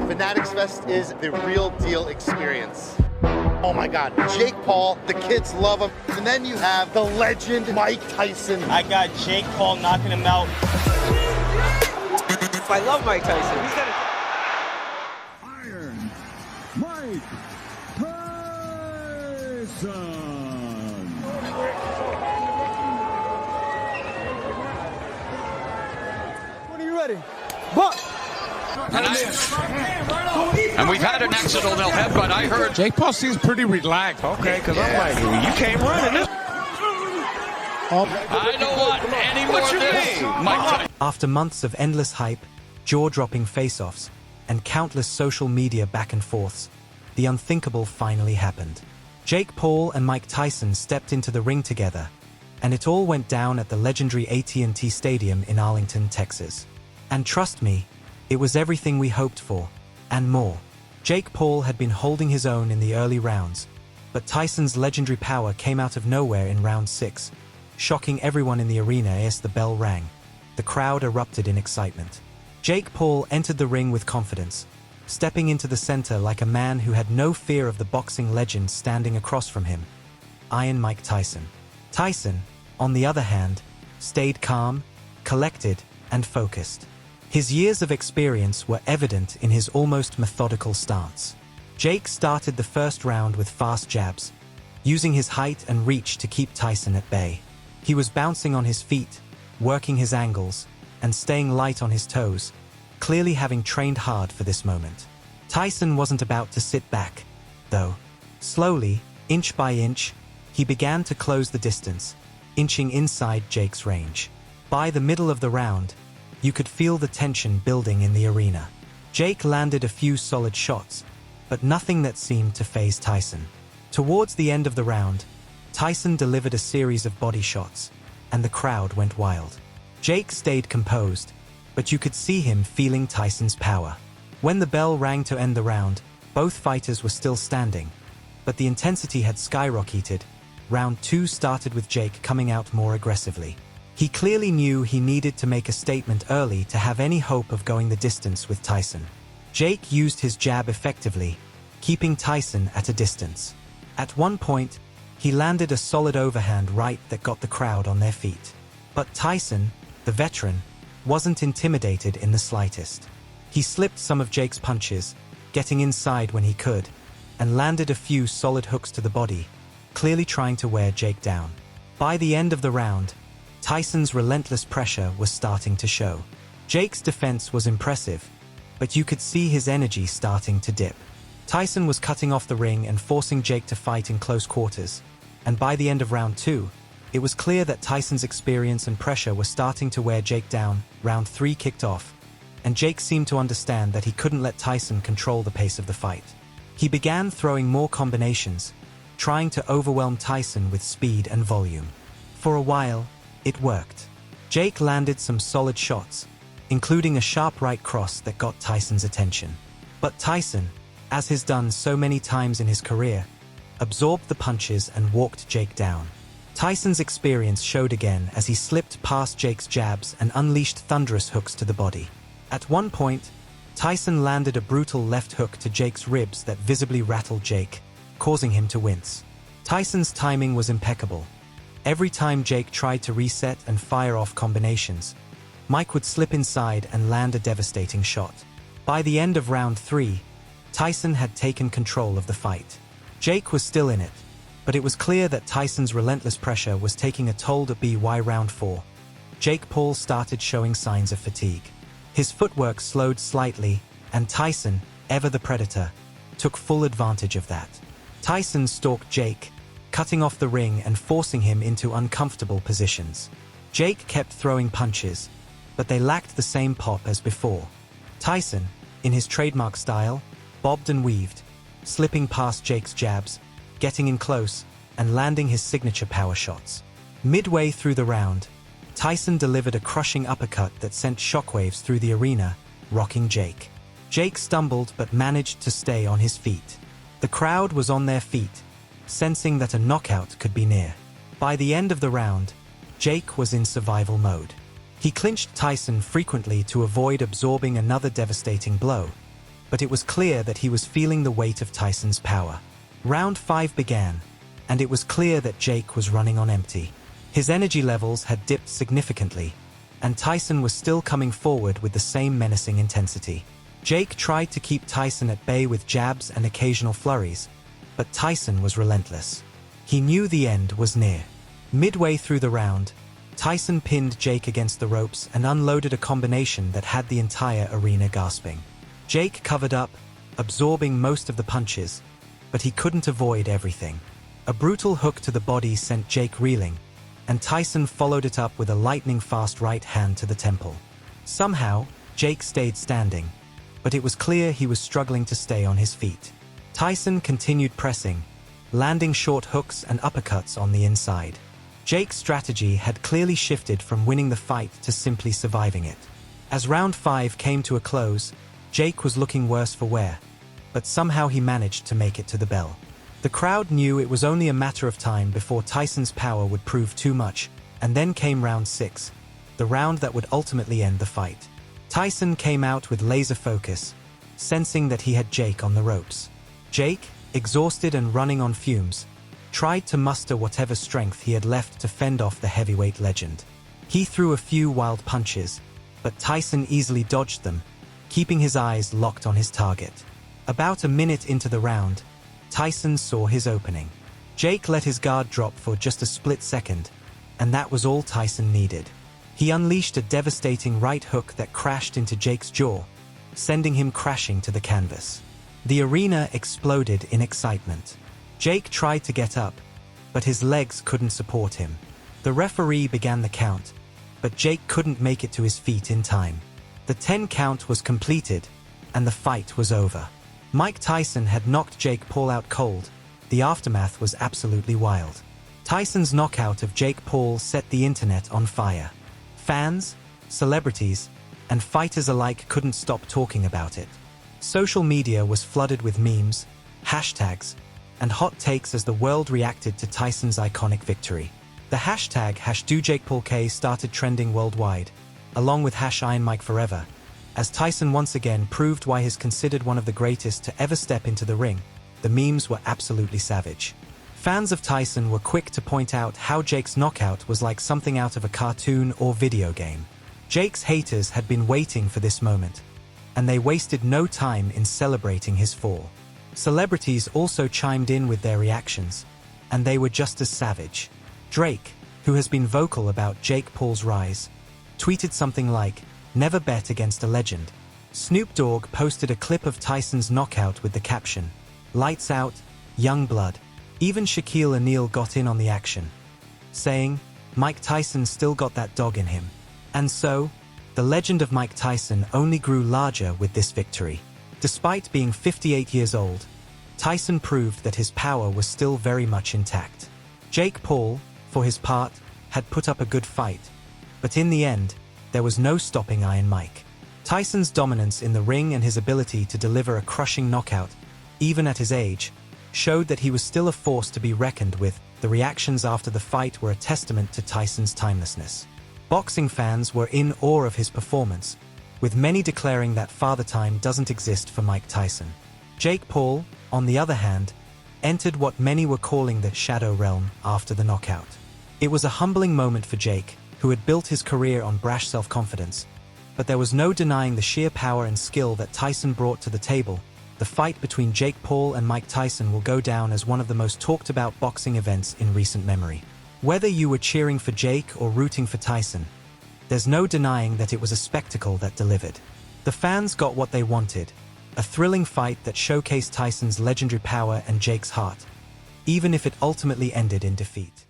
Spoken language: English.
Fanatics Fest is the real deal experience. Oh my God, Jake Paul, the kids love him. And then you have the legend Mike Tyson. I got Jake Paul knocking him out. I love Mike Tyson. He's got Iron Mike Tyson. When are you ready? Buck! And we've had an accidental headbutt. I heard Jake Paul seems pretty relaxed. okay, because I'm like, you can't run in this. I don't want any more of this. Mike Tyson. After months of endless hype, jaw-dropping face-offs, and countless social media back and forths, the unthinkable finally happened. Jake Paul and Mike Tyson stepped into the ring together, and it all went down at the legendary AT&T Stadium in Arlington, Texas. And trust me, it was everything we hoped for, and more. Jake Paul had been holding his own in the early rounds, but Tyson's legendary power came out of nowhere in round 6, shocking everyone in the arena as the bell rang. The crowd erupted in excitement. Jake Paul entered the ring with confidence, stepping into the center like a man who had no fear of the boxing legend standing across from him, Iron Mike Tyson. Tyson, on the other hand, stayed calm, collected, and focused. His years of experience were evident in his almost methodical stance. Jake started the first round with fast jabs, using his height and reach to keep Tyson at bay. He was bouncing on his feet, working his angles, and staying light on his toes, clearly having trained hard for this moment. Tyson wasn't about to sit back, though. Slowly, inch by inch, he began to close the distance, inching inside Jake's range. By the middle of the round, you could feel the tension building in the arena. Jake landed a few solid shots, but nothing that seemed to faze Tyson. Towards the end of the round, Tyson delivered a series of body shots, and the crowd went wild. Jake stayed composed, but you could see him feeling Tyson's power. When the bell rang to end the round, both fighters were still standing, but the intensity had skyrocketed. Round 2 started with Jake coming out more aggressively. He clearly knew he needed to make a statement early to have any hope of going the distance with Tyson. Jake used his jab effectively, keeping Tyson at a distance. At one point, he landed a solid overhand right that got the crowd on their feet. But Tyson, the veteran, wasn't intimidated in the slightest. He slipped some of Jake's punches, getting inside when he could, and landed a few solid hooks to the body, clearly trying to wear Jake down. By the end of the round, Tyson's relentless pressure was starting to show. Jake's defense was impressive, but you could see his energy starting to dip. Tyson was cutting off the ring and forcing Jake to fight in close quarters, and by the end of round 2, it was clear that Tyson's experience and pressure were starting to wear Jake down. Round 3 kicked off, and Jake seemed to understand that he couldn't let Tyson control the pace of the fight. He began throwing more combinations, trying to overwhelm Tyson with speed and volume. For a while, it worked. Jake landed some solid shots, including a sharp right cross that got Tyson's attention. But Tyson, as he's done so many times in his career, absorbed the punches and walked Jake down. Tyson's experience showed again as he slipped past Jake's jabs and unleashed thunderous hooks to the body. At one point, Tyson landed a brutal left hook to Jake's ribs that visibly rattled Jake, causing him to wince. Tyson's timing was impeccable. Every time Jake tried to reset and fire off combinations, Mike would slip inside and land a devastating shot. By the end of round 3, Tyson had taken control of the fight. Jake was still in it, but it was clear that Tyson's relentless pressure was taking a toll. By round 4, Jake Paul started showing signs of fatigue. His footwork slowed slightly, and Tyson, ever the predator, took full advantage of that. Tyson stalked Jake, cutting off the ring and forcing him into uncomfortable positions. Jake kept throwing punches, but they lacked the same pop as before. Tyson, in his trademark style, bobbed and weaved, slipping past Jake's jabs, getting in close, and landing his signature power shots. Midway through the round, Tyson delivered a crushing uppercut that sent shockwaves through the arena, rocking Jake. Jake stumbled but managed to stay on his feet. The crowd was on their feet, sensing that a knockout could be near. By the end of the round, Jake was in survival mode. He clinched Tyson frequently to avoid absorbing another devastating blow, but it was clear that he was feeling the weight of Tyson's power. Round 5 began, and it was clear that Jake was running on empty. His energy levels had dipped significantly, and Tyson was still coming forward with the same menacing intensity. Jake tried to keep Tyson at bay with jabs and occasional flurries, but Tyson was relentless. He knew the end was near. Midway through the round, Tyson pinned Jake against the ropes and unloaded a combination that had the entire arena gasping. Jake covered up, absorbing most of the punches, but he couldn't avoid everything. A brutal hook to the body sent Jake reeling, and Tyson followed it up with a lightning-fast right hand to the temple. Somehow, Jake stayed standing, but it was clear he was struggling to stay on his feet. Tyson continued pressing, landing short hooks and uppercuts on the inside. Jake's strategy had clearly shifted from winning the fight to simply surviving it. As round 5 came to a close, Jake was looking worse for wear, but somehow he managed to make it to the bell. The crowd knew it was only a matter of time before Tyson's power would prove too much, and then came round 6, the round that would ultimately end the fight. Tyson came out with laser focus, sensing that he had Jake on the ropes. Jake, exhausted and running on fumes, tried to muster whatever strength he had left to fend off the heavyweight legend. He threw a few wild punches, but Tyson easily dodged them, keeping his eyes locked on his target. About a minute into the round, Tyson saw his opening. Jake let his guard drop for just a split second, and that was all Tyson needed. He unleashed a devastating right hook that crashed into Jake's jaw, sending him crashing to the canvas. The arena exploded in excitement. Jake tried to get up, but his legs couldn't support him. The referee began the count, but Jake couldn't make it to his feet in time. The 10 count was completed, and the fight was over. Mike Tyson had knocked Jake Paul out cold. The aftermath was absolutely wild. Tyson's knockout of Jake Paul set the internet on fire. Fans, celebrities, and fighters alike couldn't stop talking about it. Social media was flooded with memes, hashtags, and hot takes as the world reacted to Tyson's iconic victory. The hashtag #DoJakePaulK started trending worldwide, along with #IronMikeForever, as Tyson once again proved why he's considered one of the greatest to ever step into the ring. The memes were absolutely savage. Fans of Tyson were quick to point out how Jake's knockout was like something out of a cartoon or video game. Jake's haters had been waiting for this moment, and they wasted no time in celebrating his fall. Celebrities also chimed in with their reactions, and they were just as savage. Drake, who has been vocal about Jake Paul's rise, tweeted something like, "Never bet against a legend." Snoop Dogg posted a clip of Tyson's knockout with the caption, "Lights out, young blood." Even Shaquille O'Neal got in on the action, saying, "Mike Tyson still got that dog in him." And so, the legend of Mike Tyson only grew larger with this victory. Despite being 58 years old, Tyson proved that his power was still very much intact. Jake Paul, for his part, had put up a good fight, but in the end, there was no stopping Iron Mike. Tyson's dominance in the ring and his ability to deliver a crushing knockout, even at his age, showed that he was still a force to be reckoned with. The reactions after the fight were a testament to Tyson's timelessness. Boxing fans were in awe of his performance, with many declaring that Father Time doesn't exist for Mike Tyson. Jake Paul, on the other hand, entered what many were calling the shadow realm after the knockout. It was a humbling moment for Jake, who had built his career on brash self-confidence, but there was no denying the sheer power and skill that Tyson brought to the table. The fight between Jake Paul and Mike Tyson will go down as one of the most talked about boxing events in recent memory. Whether you were cheering for Jake or rooting for Tyson, there's no denying that it was a spectacle that delivered. The fans got what they wanted, a thrilling fight that showcased Tyson's legendary power and Jake's heart, even if it ultimately ended in defeat.